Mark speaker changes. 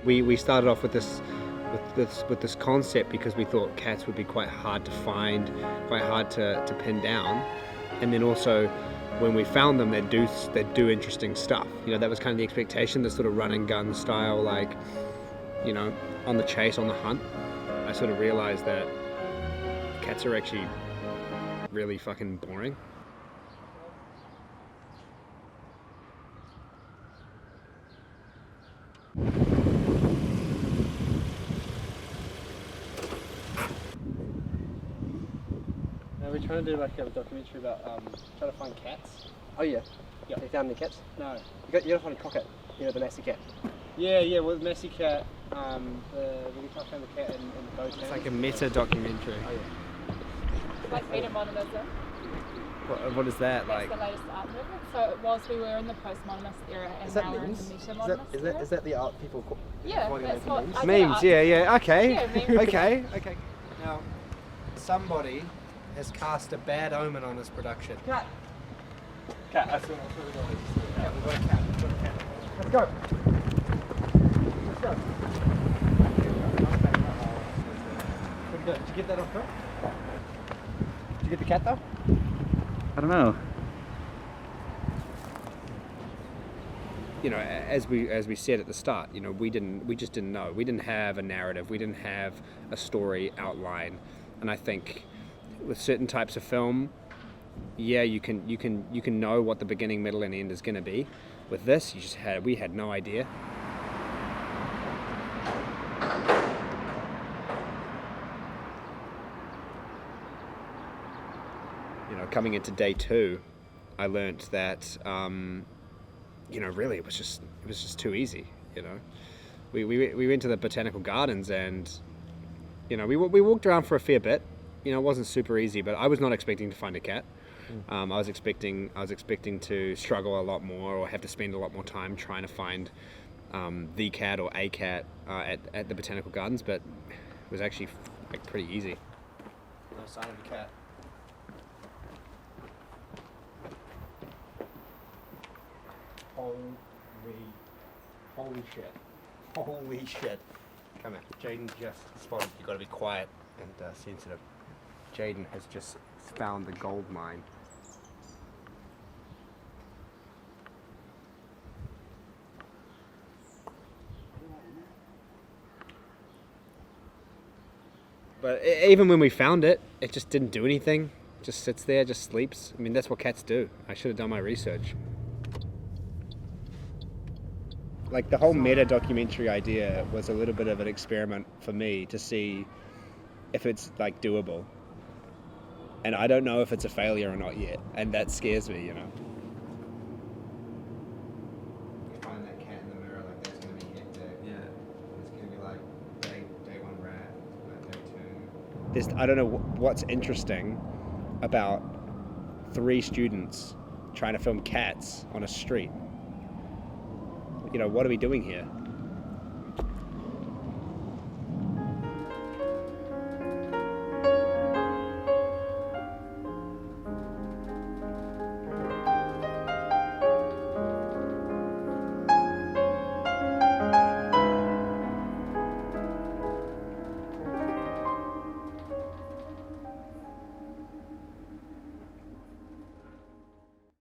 Speaker 1: We started off with this concept because we thought cats would be quite hard to find, quite hard to pin down, and then also when we found them, they'd do interesting stuff. You know, that was kind of the expectation, the sort of run and gun style, like, you know, on the chase, on the hunt. I sort of realized that cats are actually really fucking boring.
Speaker 2: We're trying to do like a documentary about trying to find cats.
Speaker 3: Oh yeah.
Speaker 2: Yeah.
Speaker 3: Have you found any cats?
Speaker 2: No.
Speaker 3: You gotta find a cocker. You know, the Massey cat.
Speaker 2: Yeah. Well, the Massey cat. We try to find the cat in the boat.
Speaker 1: It's like a meta documentary.
Speaker 3: Oh yeah.
Speaker 4: Like meta-modernism.
Speaker 1: What is that
Speaker 4: That's
Speaker 1: like?
Speaker 4: the latest art movement. So it was, we were in the postmodernist era and
Speaker 3: Is that
Speaker 4: now we're in
Speaker 3: memes?
Speaker 4: the
Speaker 3: Is
Speaker 4: meta-modernist era.
Speaker 3: that the art people call?
Speaker 4: Yeah,
Speaker 3: calling
Speaker 4: that's
Speaker 3: it
Speaker 4: what
Speaker 3: memes?
Speaker 4: I did
Speaker 1: Memes,
Speaker 4: art.
Speaker 1: yeah, okay.
Speaker 4: Yeah, memes.
Speaker 1: Okay. Now, somebody has cast a bad omen on this production.
Speaker 2: Cat. That's what we're going.
Speaker 1: Yeah, we've got a cat.
Speaker 3: Let's go. Did you get that off, bro? Did you get the cat though?
Speaker 5: I don't know.
Speaker 1: You know, as we said at the start, you know, we just didn't know. We didn't have a narrative. We didn't have a story outline. And I think with certain types of film, yeah, you can know what the beginning, middle, and end is going to be. With this, we had no idea. You know, coming into day 2, I learnt that. You know, really, it was just too easy. You know, we went to the botanical gardens, and you know, we walked around for a fair bit. You know, it wasn't super easy, but I was not expecting to find a cat. I was expecting to struggle a lot more, or have to spend a lot more time trying to find the cat or a cat at the botanical gardens. But it was actually like pretty easy. No sign of a cat. Holy shit. Come here. Jaden just spotted. You gotta be quiet and sensitive. Jaden has just found the gold mine. But even when we found it, it just didn't do anything. It just sits there, just sleeps. I mean, that's what cats do. I should have done my research. Like, the whole meta documentary idea was a little bit of an experiment for me to see if it's like doable. And I don't know if it's a failure or not yet, and that scares me, you know. You find that cat in the mirror, like that's gonna be hectic.
Speaker 5: Yeah.
Speaker 1: It's gonna be like day 1 rat, day 2. I don't know what's interesting about 3 students trying to film cats on a street. You know, what are we doing here?